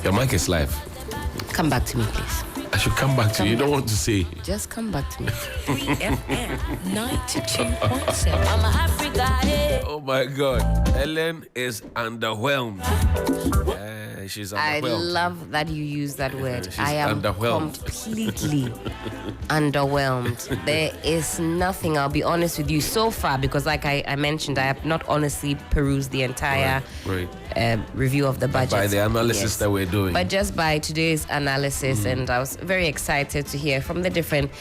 Your mic is live. Come back to me, please. I should come back to you. You don't want to say. Just come back to me. 3FM 92.7. I'm a Africa. Oh my God. Ellen is underwhelmed. She's underwhelmed. I love that you use that word. She's I am underwhelmed. completely underwhelmed. There is nothing, I'll be honest with you, so far, because like I mentioned, I have not honestly perused the entire review of the budget. By the analysis that we're doing. But just by today's analysis, and I was very excited to hear from the different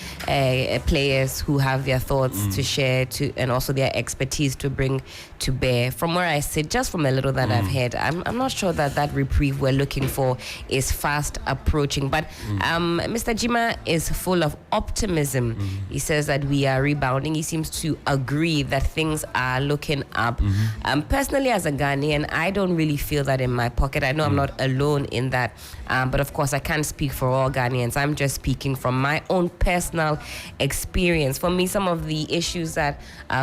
players who have their thoughts to share, and also their expertise to bring to bear. From where I sit, just from a little that I've heard, I'm not sure that reprieve we're looking for is fast approaching. But Mr. Jima is full of optimism. He says that we are rebounding. He seems to agree that things are looking up. Personally, as a Ghanaian, I don't really feel that in my pocket. I know I'm not alone in that. But of course, I can't speak for all Ghanaians. I'm just speaking from my own personal experience. For me, some of the issues that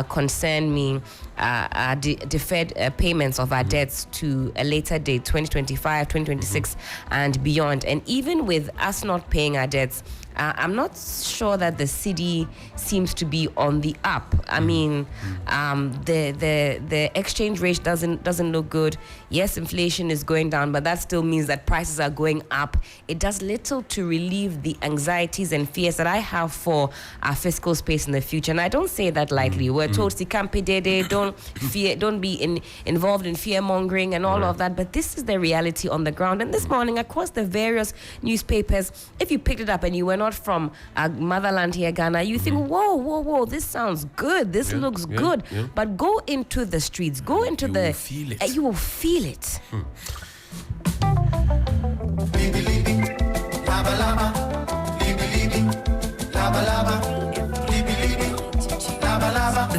concern me are deferred payments of our debts to a later date, 2025, 2026, and beyond. And even with us not paying our debts, I'm not sure that the city seems to be on the up. I mean, the exchange rate doesn't look good. Yes, inflation is going down, but that still means that prices are going up. It does little to relieve the anxieties and fears that I have for our fiscal space in the future. And I don't say that lightly. We're told Sikampe Dede, don't be involved in fear mongering and all of that. But this is the reality on the ground. And this morning, across the various newspapers, if you picked it up and you were not from motherland here, Ghana, you think, whoa, this sounds good. This looks good. Yeah. But go into the streets, go into you will feel it.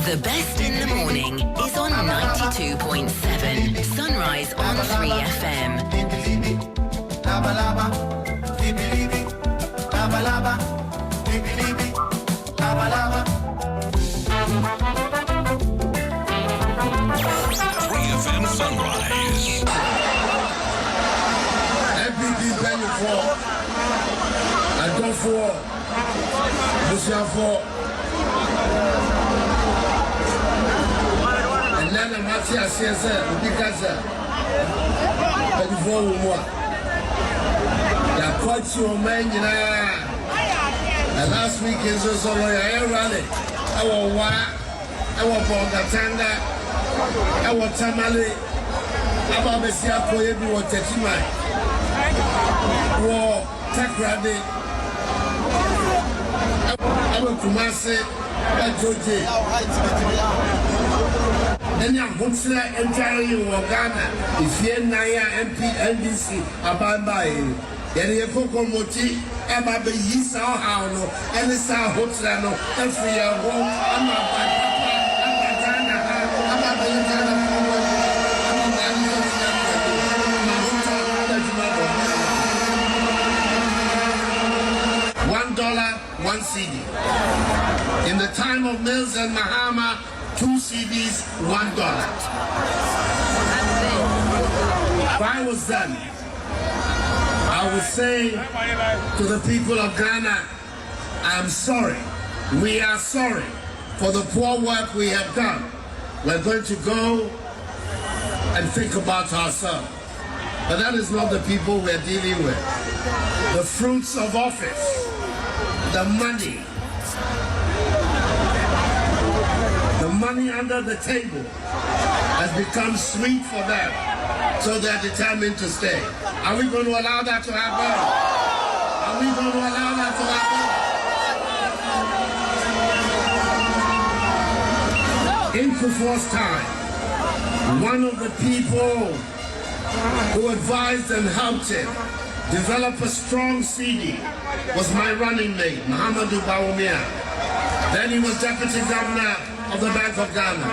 The best in the morning is on 92.7. Sunrise on 3FM. Sunrise. MPP penny for I go for Lucia for and then I'm actually a CSA because penny for more. Ya quite your man, and last week is also a rally. Our Bogatanga, our Tamale. Ababesia Koyebi wa Tetima wa Takrade Aba Kumase wa Joje Enya Hutsila entirely wa Ghana Ifie Naya MP NDC Abamba Yeri Ekoko Moti Ababe Yisa Hano Elisa Hutsila no Every year home Ama Ghana Ababe Ghana $1 CD. In the time of Mills and Mahama, 2 CDs, $1. If I was them, I would say to the people of Ghana, I'm sorry. We are sorry for the poor work we have done. We're going to go and think about ourselves. But that is not the people we're dealing with. The fruits of office. The money under the table has become sweet for them, so they're determined to stay. Are we going to allow that to happen? Are we going to allow that to happen? In Kufuor's time, one of the people who advised and helped him develop a strong CD was my running mate, Muhammadu Bawumia. Then he was deputy governor of the Bank of Ghana.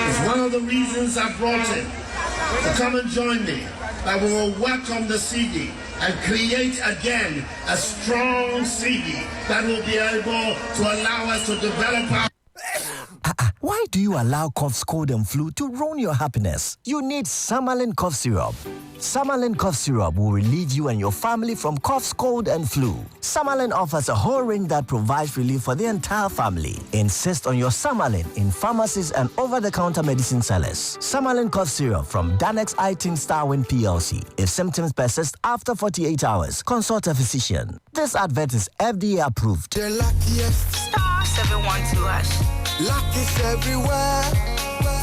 It's one of the reasons I brought him to come and join me, that we will work on the CD and create again a strong CD that will be able to allow us to develop our... Why do you allow cough, cold, and flu to ruin your happiness? You need Samalin cough syrup. Samalin cough syrup will relieve you and your family from coughs, cold, and flu. Samalin offers a whole range that provides relief for the entire family. Insist on your Samalin in pharmacies and over-the-counter medicine sellers. Samalin cough syrup from Danex iTin Starwin PLC. If symptoms persist after 48 hours, consult a physician. This advert is FDA approved. The luckiest Star 712 hash. luck is everywhere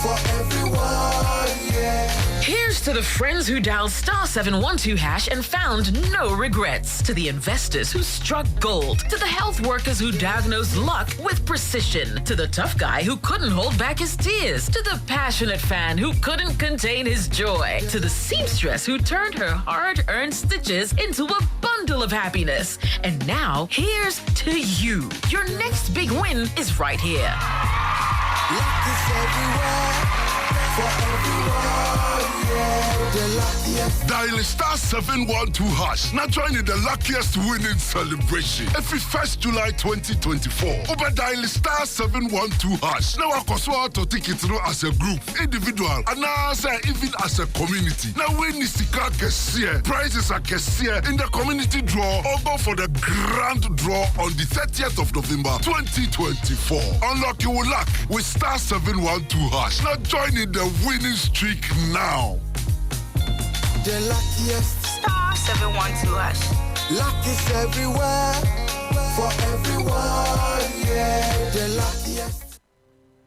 for everyone, yeah. Here's to the friends who dialed star 712 hash and found no regrets. To the investors who struck gold. To the health workers who diagnosed luck with precision. To the tough guy who couldn't hold back his tears. To the passionate fan who couldn't contain his joy. To the seamstress who turned her hard-earned stitches into a bundle of happiness. And now, here's to you. Your next big win is right here. Luck is everywhere for everyone, yeah. The luckiest. Dial star 712 hash. Now join in the luckiest winning celebration. Every 1st July 2024. Over dial star 712 hash. Now I can to take it through as a group, individual, and now even as a community. Now when is the car prizes are in the community draw or go for the grand draw on the 30th of November 2024. Unlock your luck with star 712 hash. Now join in the winning streak now. The luckiest. Star 712 hash. Luck is everywhere for everyone, yeah. The luckiest.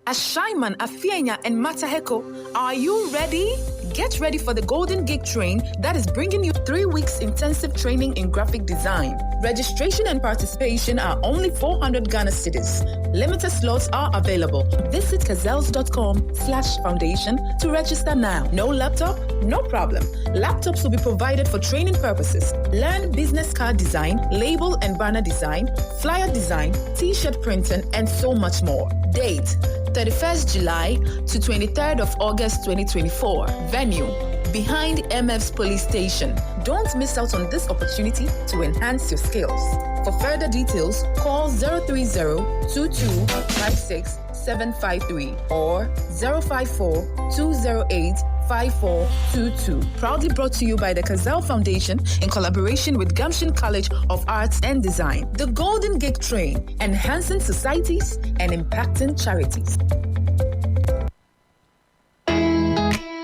Ashaiman, Afienya, and Mataheko, are you ready? Get ready for the Golden Gig Train that is bringing you 3 weeks intensive training in graphic design. Registration and participation are only 400 Ghana cedis. Limited slots are available. Visit kazels.com/foundation to register now. No laptop? No problem. Laptops will be provided for training purposes. Learn business card design, label and banner design, flyer design, t-shirt printing, and so much more. Date: 31st July to 23rd of August 2024. Venue: behind MF's police station. Don't miss out on this opportunity to enhance your skills. For further details, call 030-2256-753 or 054-208-5422. Proudly brought to you by the Kazel Foundation in collaboration with Gamshin College of Arts and Design. The Golden Gig Train, enhancing societies and impacting charities.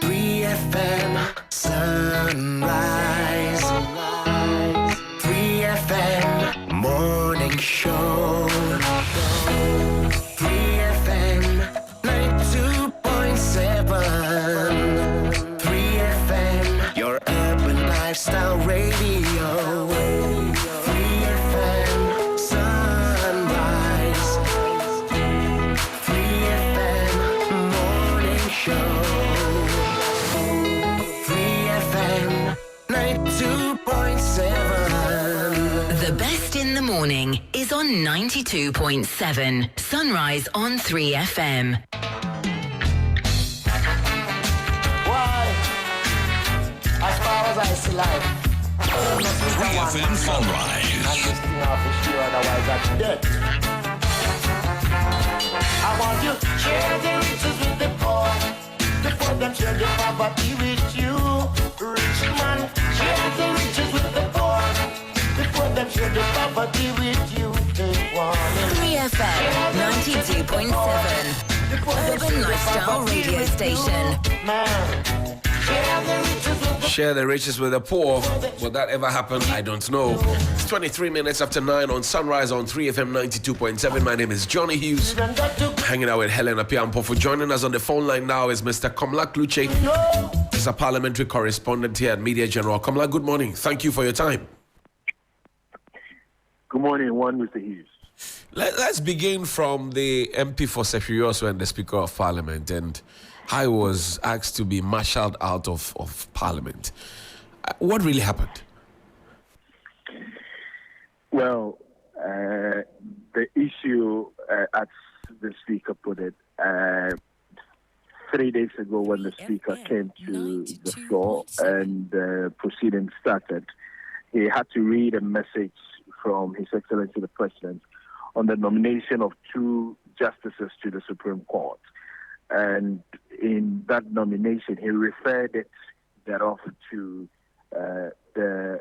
3FM Sunrise. 3FM Morning Show. 3FM 92.7. 3FM, your urban lifestyle radio. 3FM Sunrise. 3FM Morning Show. 3FM 92.7. The best in the morning is on 92.7. Sunrise on 3FM. Why? As far as I see life, 3FM Sunrise. I'm just enough for sure, otherwise I'm dead. I want you to share the riches with the poor. Before them share the poverty with you. Rich man, share the riches with the poor. Before them share the poverty with you. Take one. 3FM 92.7. Urban Lifestyle Radio Station. Man, share the riches with the Share the riches with the poor. Will that ever happen? I don't know. It's 23 minutes after 9 on Sunrise on 3FM 92.7. My name is Johnny Hughes. Hanging out with Helen Apiampo. For joining us on the phone line now is Mr. Komla Kluche. He's a parliamentary correspondent here at Media General. Komla, good morning. Thank you for your time. Good morning, Mr. Hughes. Let's begin from the MP for Sefiroso and the Speaker of Parliament and how he was asked to be marshaled out of Parliament. What really happened? Well, the issue, as the Speaker put it, 3 days ago when the Speaker came to the floor and the proceedings started, he had to read a message from His Excellency the President on the nomination of 2 justices to the Supreme Court. And in that nomination, he referred it thereof to the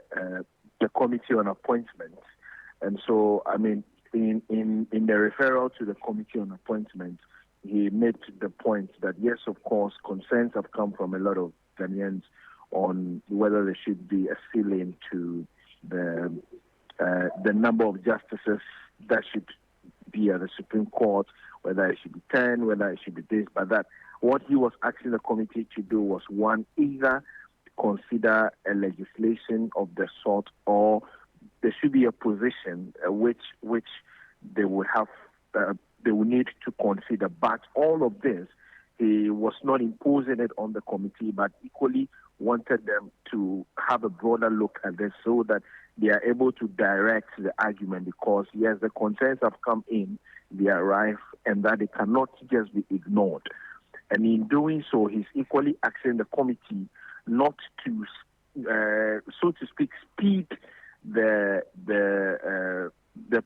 Committee on Appointments. And so, I mean, in the referral to the Committee on Appointments, he made the point that, yes, of course, concerns have come from a lot of Ghanaians on whether there should be a ceiling to the number of justices that should be at the Supreme Court, whether it should be 10, whether it should be this, but that. What he was asking the committee to do was, one, either consider a legislation of the sort, or there should be a position which they would have, they would need to consider. But all of this, he was not imposing it on the committee, but equally wanted them to have a broader look at this so that they are able to direct the argument, because, yes, the concerns have come in, they are rife, and that they cannot just be ignored. And in doing so, he's equally asking the committee not to, so to speak, speed the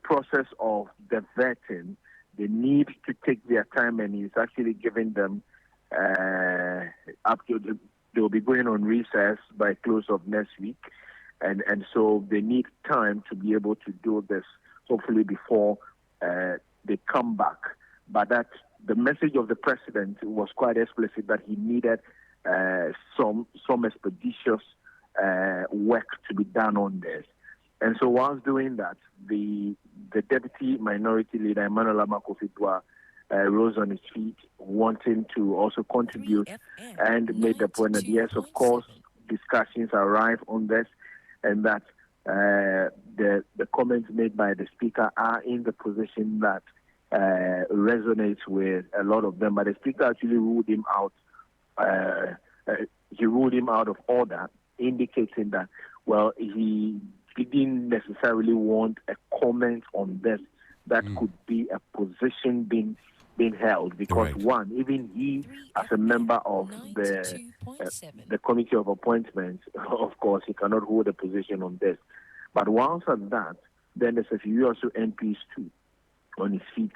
process of the vetting. They need to take their time, and he's actually giving them up to they'll be going on recess by close of next week, and so they need time to be able to do this, hopefully before they come back. But that the message of the president was quite explicit that he needed some expeditious work to be done on this. And so whilst doing that, the deputy minority leader, Emmanuel Amakofidwa, rose on his feet, wanting to also contribute, and made the point that, yes, of course, discussions are rife on this, and that the comments made by the speaker are in the position that resonates with a lot of them. But the speaker actually ruled him out. He ruled him out of order, indicating that, well, he didn't necessarily want a comment on this that could be a position being held, because one, even he, as a member of the Committee of Appointments, of course, he cannot hold a position on this. But once at that, then there's a few also MPs too on his feet,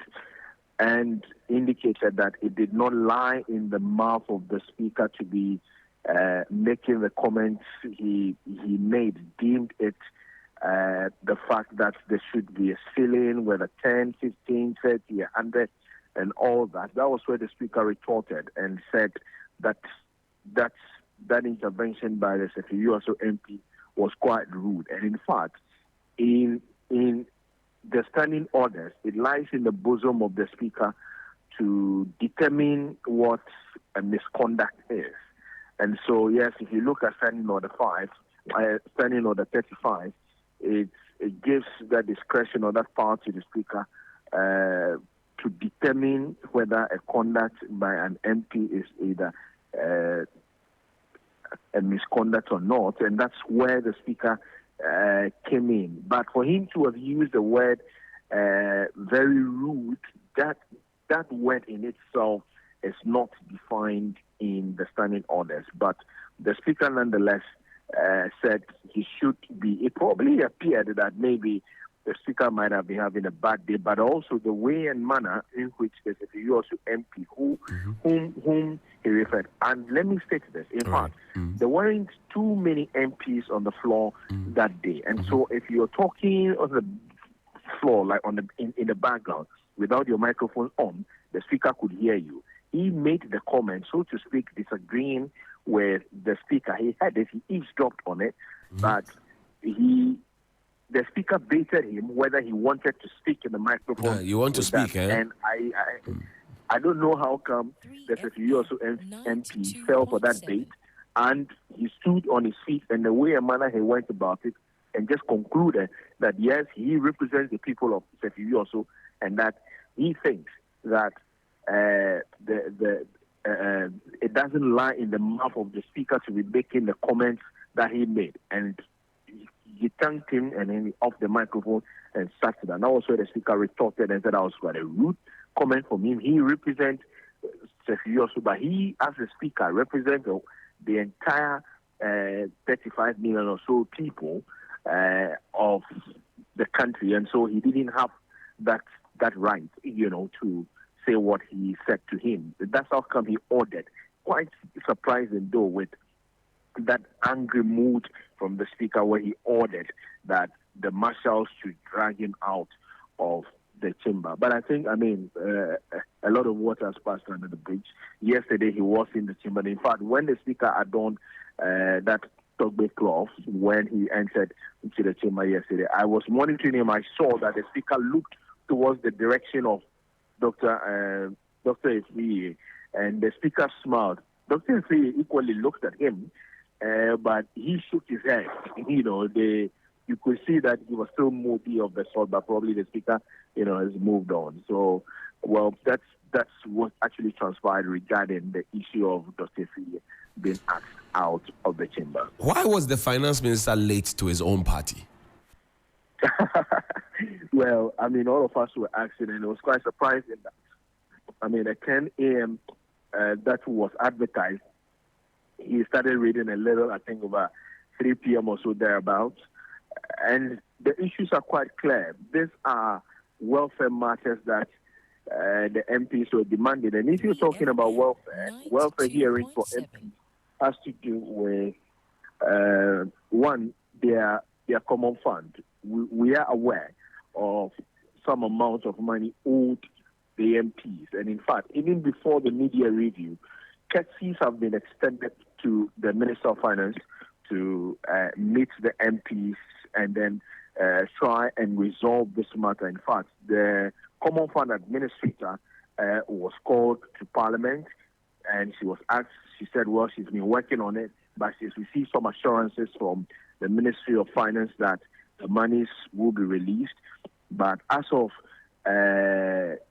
and indicated that it did not lie in the mouth of the speaker to be making the comments he made, deemed it the fact that there should be a ceiling, whether 10, 15, 30, 100, and all that. That was where the speaker retorted and said that that intervention by the USO MP was quite rude. And in fact, in the standing orders, it lies in the bosom of the speaker to determine what a misconduct is. And so, yes, if you look at standing order 35, it gives that discretion or that power to the speaker to determine whether a conduct by an MP is either a misconduct or not, and that's where the speaker came in. But for him to have used the word very rude, that word in itself is not defined in the standing orders. But the speaker nonetheless said he should be. It probably appeared that maybe the speaker might have been having a bad day, but also the way and manner in which the USO MP whom he referred. And let me state this. In fact, there weren't too many MPs on the floor that day. And so if you're talking on the floor, like in the background, without your microphone on, the speaker could hear you. He made the comment, so to speak, disagreeing with the speaker. He had it, he eavesdropped on it, but the speaker baited him whether he wanted to speak in the microphone. You want to speak, eh? And I don't know how come the USO MP fell for that bait, and he stood on his feet, and the way and manner he went about it, and just concluded that yes, he represents the people of USO, and that he thinks that it doesn't lie in the mouth of the speaker to be making the comments that he made. And he thanked him, and then he off the microphone and started. And also the speaker retorted and said that was quite a rude comment from him. He represents Sefiyosu, but he, as a speaker, represents the entire 35 million or so people of the country, and so he didn't have that right, to say what he said to him. That's how come he ordered. Quite surprising, though, with that angry mood from the speaker, where he ordered that the marshals should drag him out of the chamber. But I think, a lot of water has passed under the bridge. Yesterday, he was in the chamber. In fact, when the speaker adorned that Togbe cloth when he entered into the chamber yesterday, I was monitoring him. I saw that the speaker looked towards the direction of Dr. Ifriye, and the speaker smiled. Dr. Ifriye equally looked at him, but he shook his head. You could see that he was still moody of the sort, but probably the speaker, has moved on. So, well, that's what actually transpired regarding the issue of Dr. Ifriye being asked out of the chamber. Why was the finance minister late to his own party? Well, all of us were asking, and it was quite surprising that, at 10 a.m. That was advertised, he started reading a little, I think, about 3 p.m. or so thereabouts. And the issues are quite clear. These are welfare matters that the MPs were demanding. And if you're talking about welfare hearings for MPs has to do with, one, their common fund. We are aware of some amount of money owed the MPs. And in fact, even before the media review, courtesies have been extended to the Minister of Finance to meet the MPs and then try and resolve this matter. In fact, the Common Fund Administrator was called to Parliament, and she was asked, she said, well, she's been working on it, but she's received some assurances from the Ministry of Finance that the monies will be released. But as of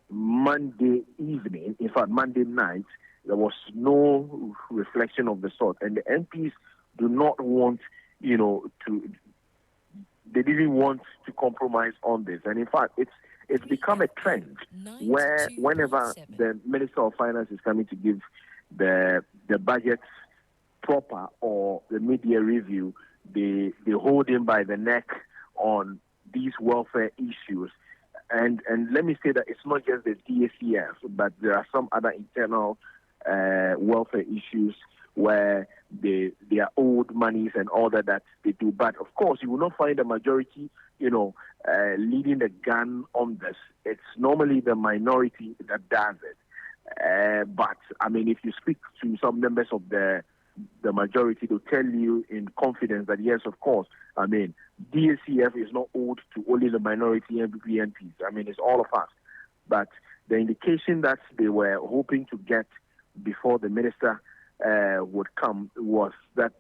Monday evening, in fact, Monday night, there was no reflection of the sort. And the MPs do not want, they didn't want to compromise on this. And in fact, it's become a trend where whenever the Minister of Finance is coming to give the budget proper or the media review, they hold him by the neck on these welfare issues. And let me say that it's not just the DACF, but there are some other internal welfare issues where they are owed monies and all that they do. But of course, you will not find a majority, leading the gun on this. It's normally the minority that does it. But if you speak to some members of the majority, they'll tell you in confidence that yes, of course, DACF is not owed to only the minority MPs. It's all of us. But the indication that they were hoping to get before the minister would come was that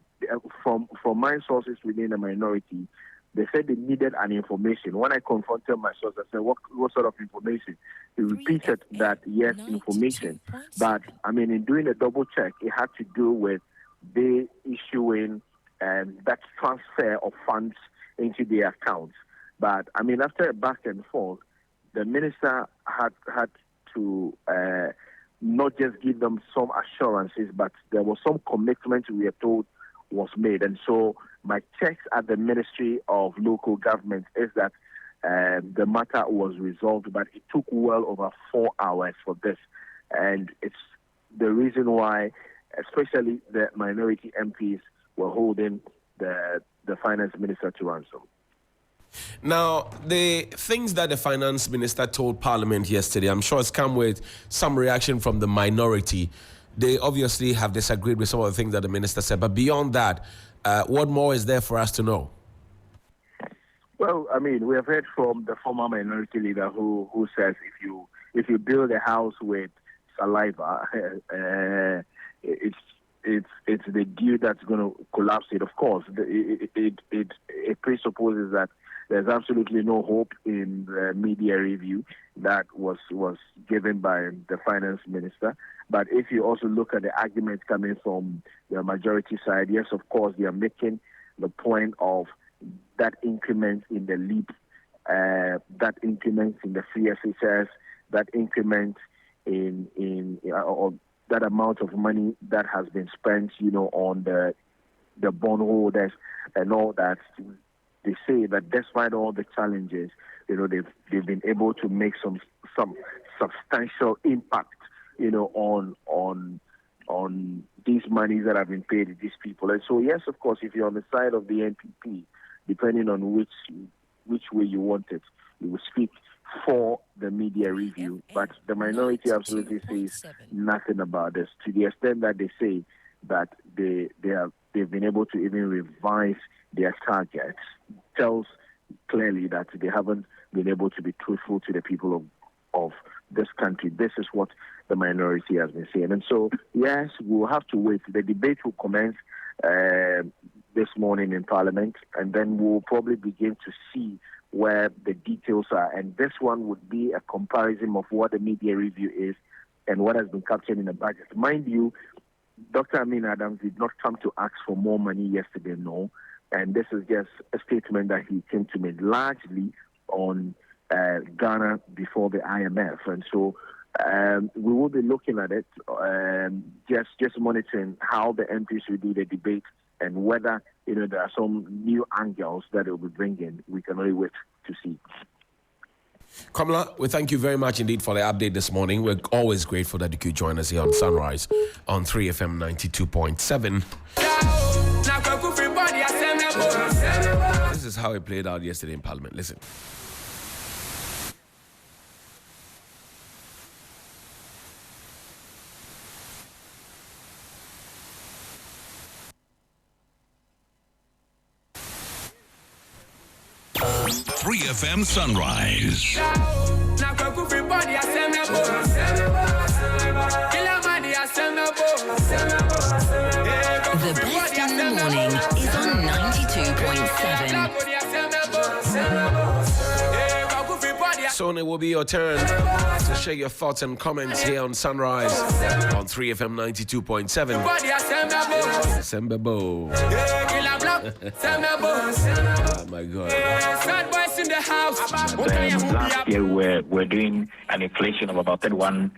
from my sources within the minority, they said they needed an information. When I confronted my source, I said, what sort of information? He repeated that, yes, information. But, in doing a double check, it had to do with they issuing that transfer of funds into their accounts. But, after a back and forth, the minister had to not just give them some assurances, but there was some commitment we are told was made. And so my checks at the Ministry of Local Government is that the matter was resolved, but it took well over 4 hours for this. And it's the reason why, especially the minority MPs, were holding the finance minister to ransom. Now, the things that the finance minister told Parliament yesterday, I'm sure it's come with some reaction from the minority. They obviously have disagreed with some of the things that the minister said. But beyond that, what more is there for us to know? Well, we have heard from the former minority leader who says if you build a house with saliva, it's the dew that's going to collapse it. Of course, it presupposes that there's absolutely no hope in the media review that was given by the finance minister. But if you also look at the arguments coming from the majority side, yes, of course, they are making the point of that increment in the LEAP, that increment in the free SHS, that increment in or that amount of money that has been spent, on the bondholders and all that. They say that despite all the challenges, they've been able to make some substantial impact, on these monies that have been paid to these people. And so, yes, of course, if you're on the side of the NPP, depending on which way you want it, you will speak for the media review. But the minority absolutely says nothing about this, to the extent that they say that they've been able to even revise their targets. Tells clearly that they haven't been able to be truthful to the people of this country. This is what the minority has been saying. And so, yes, we'll have to wait. The debate will commence this morning in Parliament, and then we'll probably begin to see where the details are. And this one would be a comparison of what the media review is and what has been captured in the budget. Mind you, Dr. Amin Adams did not come to ask for more money yesterday, no. And this is just a statement that he came to make largely on Ghana before the IMF. And so we will be looking at it, just monitoring how the MPs will do the debate and whether there are some new angles that it will be bringing. We can only wait to see. Kamala, we thank you very much indeed for the update this morning. We're always grateful that you could join us here on Sunrise on 3FM 92.7. This is how it played out yesterday in Parliament. Listen. Free FM Sunrise. The best in the morning is on 92.7. Soon it will be your turn to share your thoughts and comments here on Sunrise on 3FM 92.7. Sembabo. Oh my God. Last year we're doing an inflation of about 31%,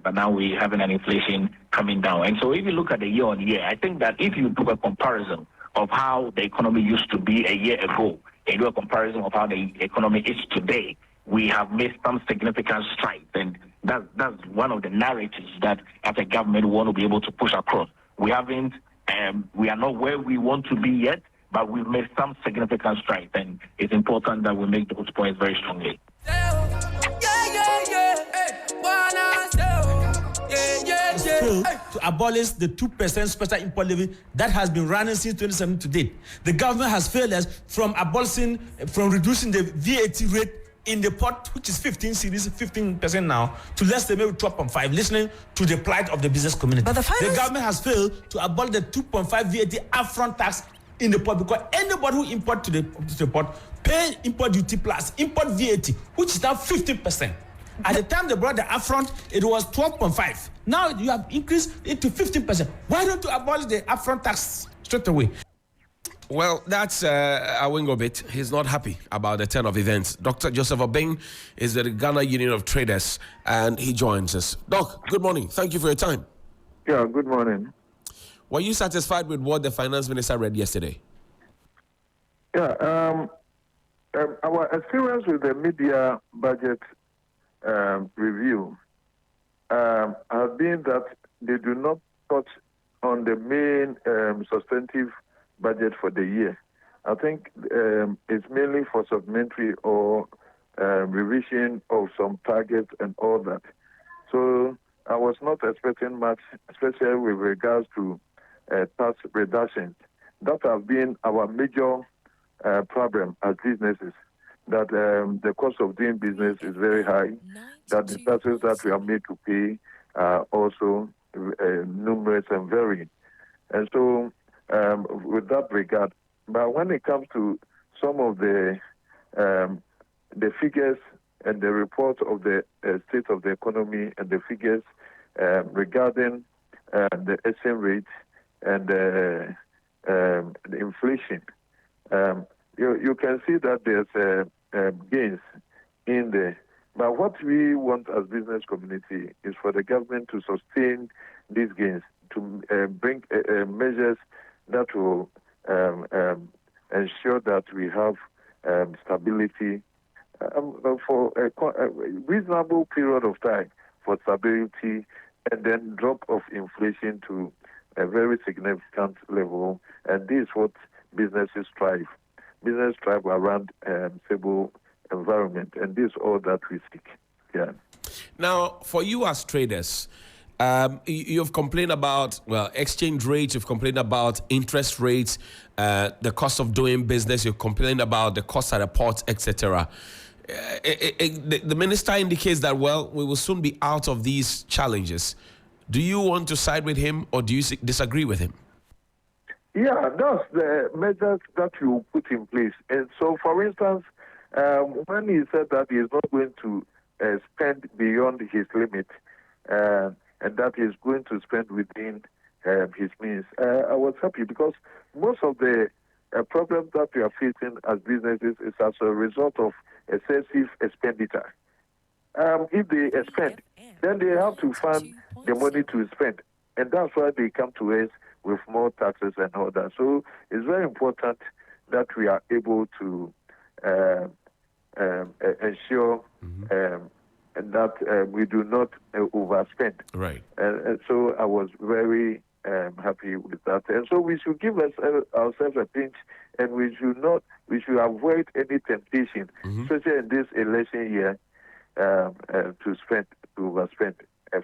but now we're having an inflation coming down. And so if you look at the year on year, I think that if you do a comparison of how the economy used to be a year ago, and do a comparison of how the economy is today, we have made some significant strides. And that's one of the narratives that as a government we want to be able to push across. We are not where we want to be yet, but we've made some significant strides, and it's important that we make those points very strongly. To abolish the 2% special import levy that has been running since 2017 to date. The government has failed us from reducing the VAT rate in the pot, which is 15% now, to less than maybe 12.5, listening to the plight of the business community. But the government has failed to abolish the 2.5 VAT upfront tax in the pot, because anybody who import to the pot pay import duty plus import VAT, which is now 15%. At the time they brought the upfront, it was 12.5. Now you have increased it to 15%. Why don't you abolish the upfront tax straight away? Well, that's Awingo bit. He's not happy about the turn of events. Dr. Joseph Obeng is the Ghana Union of Traders, and he joins us. Doc, good morning. Thank you for your time. Yeah, good morning. Were you satisfied with what the finance minister read yesterday? Yeah, our experience with the media budget review has been that they do not touch on the main substantive budget for the year. I think it's mainly for supplementary or revision of some targets and all that. So I was not expecting much, especially with regards to tax reductions. That has been our major problem as businesses, that the cost of doing business is very high, that the taxes that we are made to pay are also numerous and varied. And so with that regard, but when it comes to some of the figures and the report of the state of the economy and the figures regarding the exchange rate and the inflation, you can see that there's gains in there. But what we want as business community is for the government to sustain these gains, to bring measures that will ensure that we have stability for a reasonable period of time for stability, and then drop of inflation to a very significant level. And this is what businesses strive. Business strive around stable environment, and this is all that we seek. Yeah. Now, for you as traders, you've complained about, well, exchange rates, you've complained about interest rates, the cost of doing business, you've complained about the cost at the port, etc. The minister indicates that, well, we will soon be out of these challenges. Do you want to side with him, or do you disagree with him? Yeah, that's the measures that you put in place. And so, for instance, when he said that he is not going to spend beyond his limit, and that he is going to spend within his means, I was happy, because most of the problems that we are facing as businesses is as a result of excessive expenditure. If they spend, then they have to find the money to spend. And that's why they come to us with more taxes and all that. So it's very important that we are able to ensure that we do not overspend. Right. And so I was very happy with that. And so we should give ourselves a pinch, and we should avoid any temptation, especially in this election year, to overspend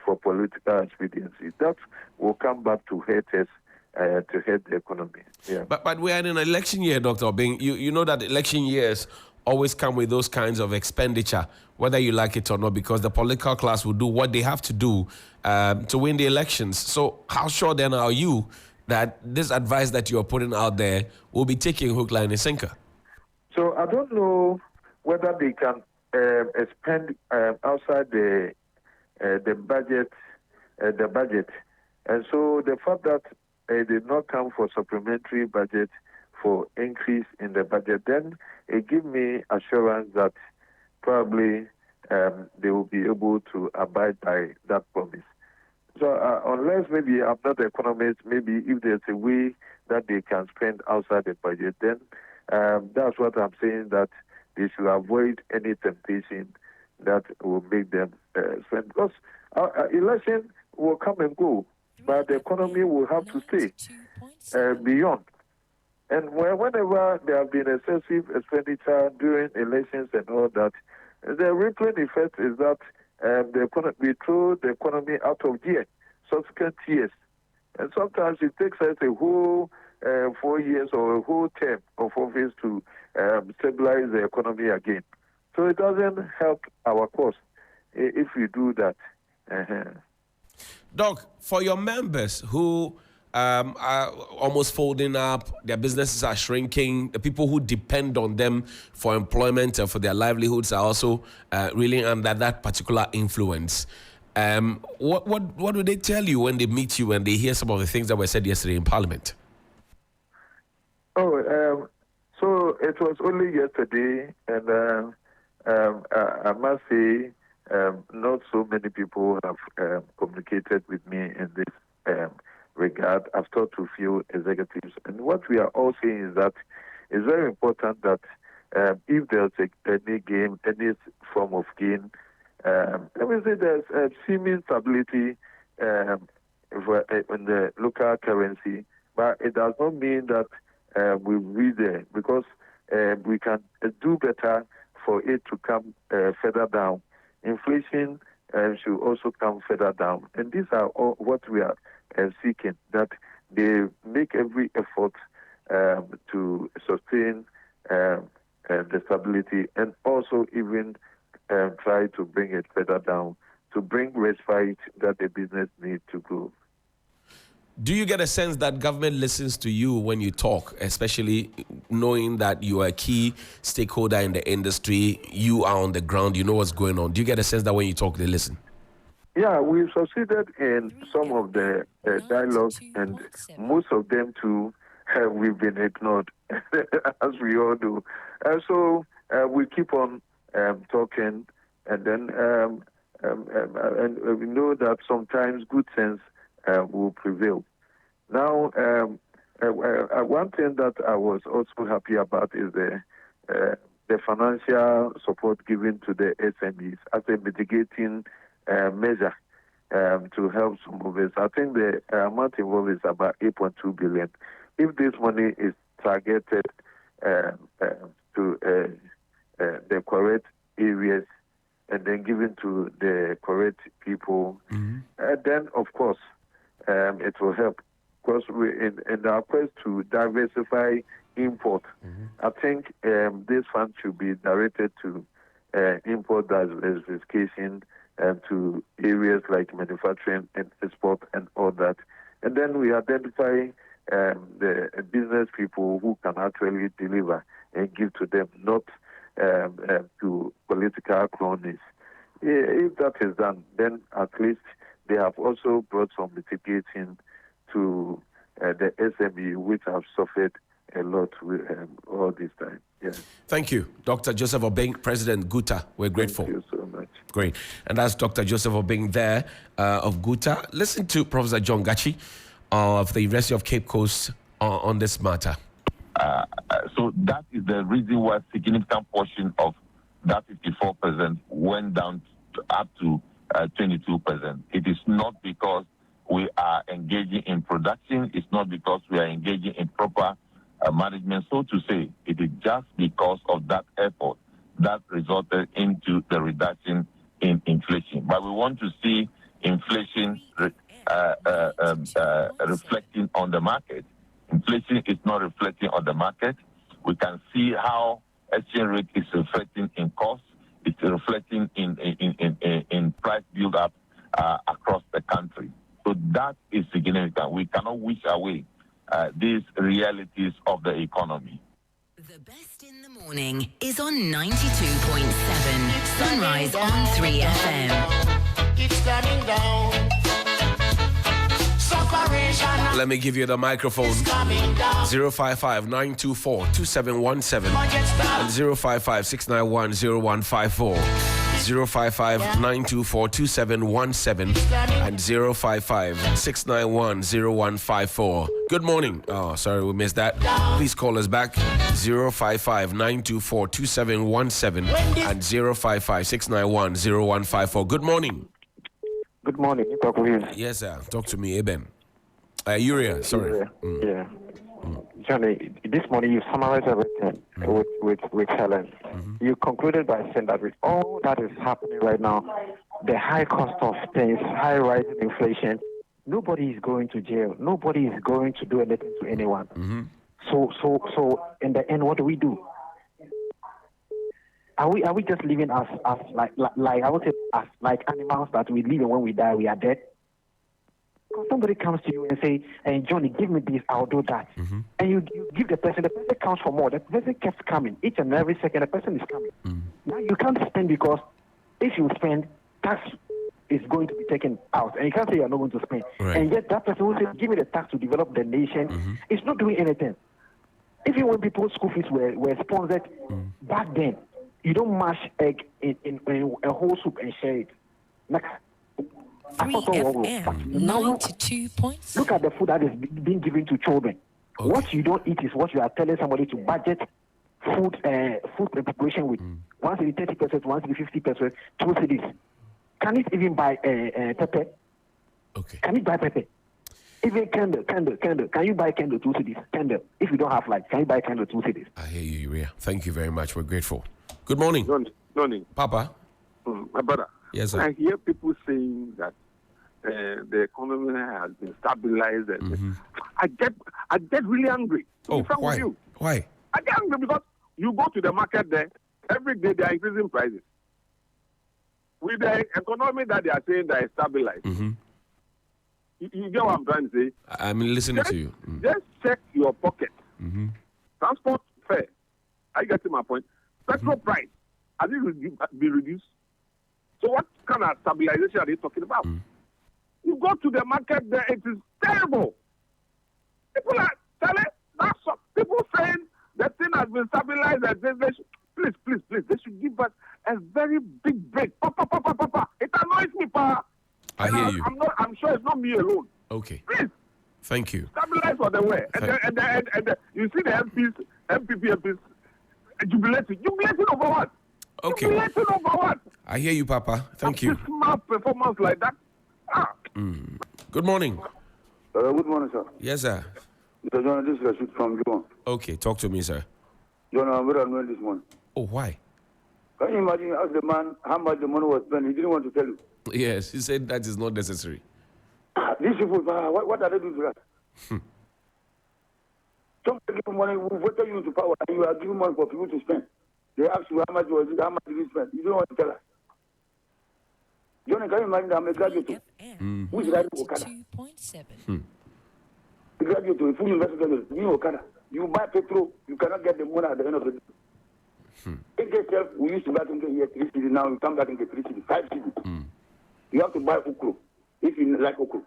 for political expediency. That will come back to hurt us, to hurt the economy. Yeah. But we are in an election year, Dr. Obeng. You know that election years always come with those kinds of expenditure, whether you like it or not, because the political class will do what they have to do to win the elections. So how sure then are you that this advice that you are putting out there will be taking hook, line, and sinker? So I don't know whether they can spend outside the budget, and so the fact that it did not come for supplementary budget for increase in the budget, then it gives me assurance that probably they will be able to abide by that promise. So unless maybe I'm not an economist, maybe if there's a way that they can spend outside the budget, then that's what I'm saying, that they should avoid any temptation that will make them spend. Because election will come and go, but the economy will have to stay beyond. And whenever there have been excessive expenditure during elections and all that, the rippling effect is that we throw the economy out of gear subsequent years. And sometimes it takes us a whole 4 years or a whole term of office to stabilize the economy again. So it doesn't help our cause if we do that. Doc, for your members who are almost folding up, their businesses are shrinking, the people who depend on them for employment and for their livelihoods are also really under that particular influence. What do they tell you when they meet you and they hear some of the things that were said yesterday in Parliament? So it was only yesterday, and I must say not so many people have communicated with me in this regard. I've talked to a few executives, and what we are all saying is that it's very important that if there's any gain, any form of gain, let me say there's seeming stability in the local currency, but it does not mean that we'll be there, because we can do better for it to come further down. Inflation should also come further down. And these are all what we are seeking, that they make every effort to sustain the stability, and also even try to bring it further down, to bring respite that the business needs to grow. Do you get a sense that government listens to you when you talk, especially knowing that you are a key stakeholder in the industry, you are on the ground, you know what's going on? Do you get a sense that when you talk, they listen? Yeah, we've succeeded in some of the dialogue, and most of them too, we've been ignored, as we all do. And so we keep on talking, and then and we know that sometimes good sense will prevail. Now, one thing that I was also happy about is the the financial support given to the SMEs as a mitigating measure to help some of us. I think the amount involved is about 8.2 billion. If this money is targeted to the correct areas and then given to the correct people, then of course it will help. Because we in our quest to diversify import, I think this fund should be directed to import diversification and to areas like manufacturing and export and all that. And then we identify the business people who can actually deliver and give to them, not to political cronies. If that is done, then at least they have also brought some mitigating to the SME, which have suffered a lot with all this time. Yeah. Thank you, Dr. Joseph Obeng, President Guta. We're grateful. Thank you so much. Great. And that's Dr. Joseph Obeng there of Guta. Listen to Professor John Gachi of the University of Cape Coast on this matter. So that is the reason why a significant portion of that 54% went down up to 22%. It is not because we are engaging in production. It's not because we are engaging in proper management, so to say. It is just because of that effort that resulted into the reduction in inflation. But we want to see inflation reflecting on the market. Inflation is not reflecting on the market. We can see how exchange rate is reflecting in costs. It's reflecting in price build-up across the country. So that is significant. We cannot wish away these realities of the economy. The best in the morning is on 92.7 Sunrise on 3FM. It's coming down. Let me give you the microphone. 055-924-2717 and 055-691-0154. 055-924-2717 and 055-691-0154. Good morning. Oh, sorry, we missed that. Please call us back. 055-924-2717 and 055-691-0154. Good morning. Good morning, Dr. Williams. Yes, sir. Talk to me, Eben. Uriah, sorry. Yeah. Johnny, this morning you summarized everything with Helen. You concluded by saying that with all that is happening right now, the high cost of things, high rising inflation, nobody is going to jail. Nobody is going to do anything to anyone. So in the end, what do? Are we just living as like I would say as like animals that we live and when we die we are dead? Because somebody comes to you and say, "Hey, Johnny, give me this, I'll do that," and you give the person counts for more. The person keeps coming each and every second. The person is coming. Now you can't spend because if you spend, tax is going to be taken out, and you can't say you're not going to spend. Right. And yet that person who says, "Give me the tax to develop the nation," is not doing anything. Even when people's school fees were sponsored back then. You don't mash egg in a whole soup and share it. 92 points. Look at the food that is being given to children. Okay. What you don't eat is what you are telling somebody to budget food preparation with. Once it is 30%, once it is 50%, 2 cedis. Can it even buy pepper? Okay. Can it buy pepper? Even candle. Can you buy candle 2 cedis? Candle. If you don't have light, can you buy candle 2 cedis? I hear you, Uriah. Thank you very much. We're grateful. Good morning. Morning. Papa. My brother. Yes, sir. I hear people saying that the economy has been stabilized. And I get really angry. Oh, why? With you. Why? I get angry because you go to the market there, every day they are increasing prices. With the economy that they are saying that is stabilized. You get what I'm trying to say? I'm listening to you. Just check your pocket. Transport fare. Are you getting my point? Petrol price. Has it been reduced? So what kind of stabilization are they talking about? You go to the market there, it is terrible. People are telling, people saying the thing has been stabilized. Please, they should give us a very big break. Papa. It annoys me, Papa. I hear you. I'm sure it's not me alone. Okay. Please. Thank you. Stabilize for the way. And you see the MPs Jubilating over what? Okay. Jubilating over what? I hear you, Papa. Thank you. Smart performance like that. Good morning. Good morning, sir. Yes, sir. Mr. John, this is Rashid from John. Okay, talk to me, sir. John, I'm very annoyed this morning. Oh, why? Can you imagine ask the man how much the money was spent? He didn't want to tell you. Yes, he said that is not necessary. These people, what are they doing to us? Somebody give money, we voted you into power, and you are giving money for people to spend. They ask you how much was it, how much did you spend? You don't want to tell us. John, can you imagine that I'm a graduate? Who is riding Okada? A graduate to a full university graduate, you Okada. You buy petrol, you cannot get the money at the end of the day. Take yourself, we used to buy into here 3 cities, now you come back into 3 cities, 5 cities. You have to buy okro, if you like okro.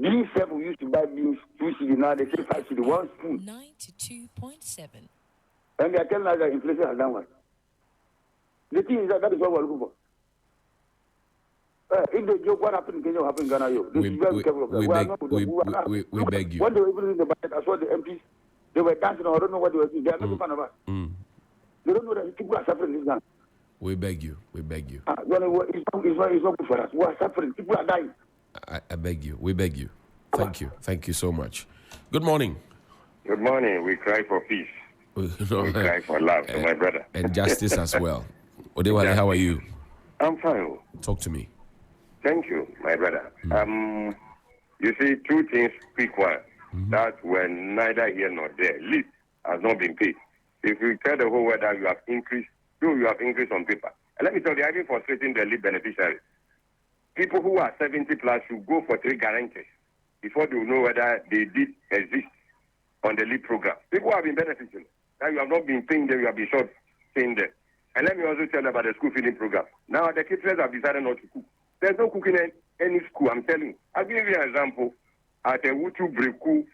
Beans self, we used to buy beans 2 cities, now they say 5 cities, 1 spoon. 92.7. And they are telling us that inflation has done what? The thing is that is what we're looking for. If they joke, what happened in Kenya will happen in Ghana. We beg you. When they were even in the budget, I saw the MPs, they were dancing, I don't know what they were doing. They are making fun of us. They don't know that people are suffering this now. We beg you. It's not good for us. We are suffering. People are dying. I beg you. We beg you. Thank you. Thank you so much. Good morning. Good morning. We cry for peace. We cry for love, my brother. And justice as well. Odewale, how are you? I'm fine. Talk to me. Thank you, my brother. You see, 2 things, quick one. That were neither here nor there. Lease has not been paid. If you tell the whole world that you have increased, you have increased on paper. And let me tell you, I've been frustrating the lead beneficiaries. People who are 70 plus should go for 3 guarantees before they will know whether they did exist on the lead program. People have been benefiting. Now you have not been paying them, you have been short paying them. And let me also tell you about the school feeding program. Now the caterers have decided not to cook. There's no cooking in any school, I'm telling you. I'll give you an example at a Wutu Breku,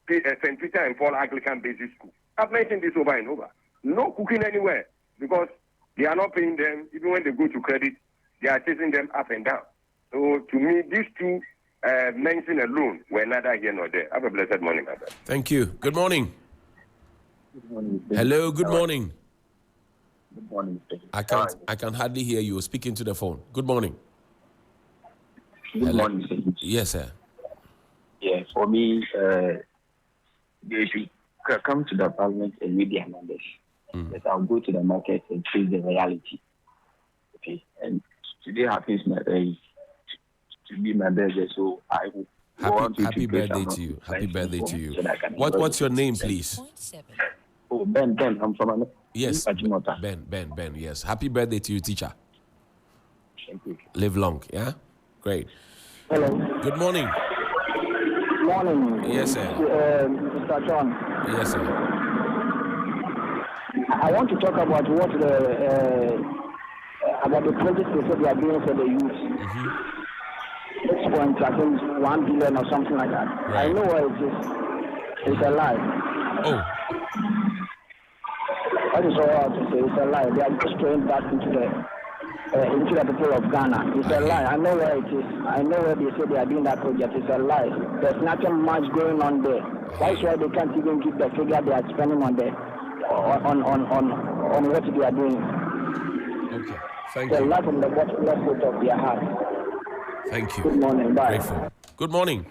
St. Peter and Paul Anglican Basic School. I've mentioned this over and over. No cooking anywhere because they are not paying them. Even when they go to credit, they are chasing them up and down. So to me, these 2 mentioned alone were neither here nor there. Have a blessed morning, my brother. Thank you. Good morning. Good morning. Hello, good morning. Good morning. I can hardly hear you speaking to the phone. Good morning. Good morning. Yes, sir. Yeah, for me, they should come to the parliament and read their numbers. But I'll go to the market and face the reality. Okay, and today happens to be my birthday, so I will. Happy birthday to you. Happy birthday to you. What's your name, please? Oh, Ben. I'm from yes, Ben. Yes. Happy birthday to you, teacher. Thank you. Live long. Yeah. Great. Hello. Good morning. Morning. Yes, sir. Mr. John. Yes, sir. I want to talk about what about the project they said they are doing for the youth. This point, I think 1 billion or something like that. Right. I know where it is. It's a lie. Oh. That is all I have to say. It's a lie. They are just throwing back into the people of Ghana. It's a lie. I know where it is. I know where they say they are doing that project. It's a lie. There's nothing much going on there. That's why they can't even give the figure they are spending on what they are doing. Okay. Thank you. you. Not from the bottom left of their heart. Thank you. Good morning. Bye. Grateful. Good morning.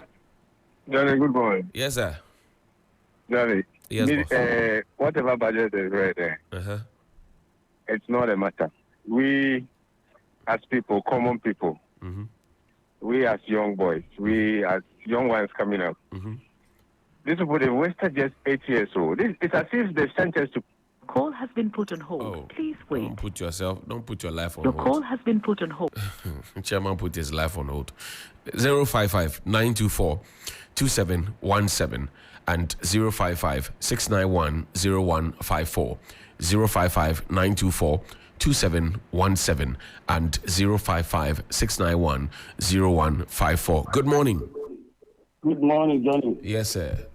Johnny, good morning. Yes, sir. Johnny. Yes, boss. Whatever budget is right there, it's not a matter. We, as people, common people, we as young boys, we as young ones coming up, these people, they wasted just 8 years old. It's as if they sent us to... Call has been put on hold. Oh, please wait. Don't put your life on Your hold. call has been put on hold. Chairman put his life on hold. 055-924-2717 and 055-691-0154. 055-924-2717 and 055-691-0154. Good morning. Good morning, Johnny. Yes, sir.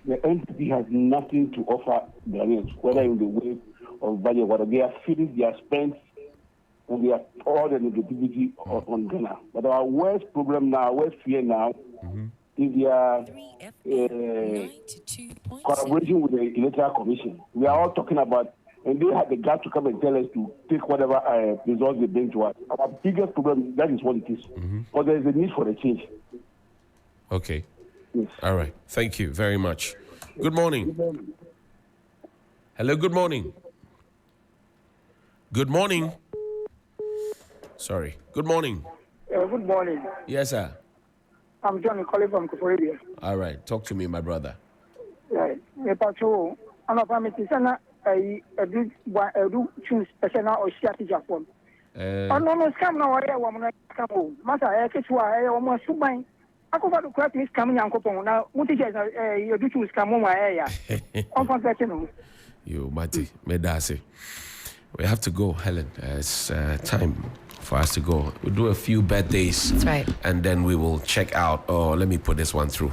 The NPP has nothing to offer Ghanaians, whether in the way of value, whether they are finished, they are spent, and they are all the negativity on Ghana. But our worst problem now, our worst fear now, is their collaboration with the Electoral Commission. We are all talking about, and they have the guts to come and tell us to take whatever results they bring to us. Our biggest problem, that is what it is. But there is a need for a change. Okay. Yes. All right. Thank you very much. Good morning. Hello, good morning. Good morning. Sorry. Good morning. Good morning. Yes, sir. I'm Johnny calling from Kufuria. All right. Talk to me, my brother. Right. Patrol. I'm a family. I do choose personal or share Japan. I know scam now. I want to come home. Master, I catch why I almost to buy. I go to crack this coming and coupon. Now, what is you do choose come home? I'm confessing. You, Mati, Medasi. We have to go, Helen. It's time for us to go. We'll do a few birthdays. That's right. And then we will check out. Oh, let me put this one through.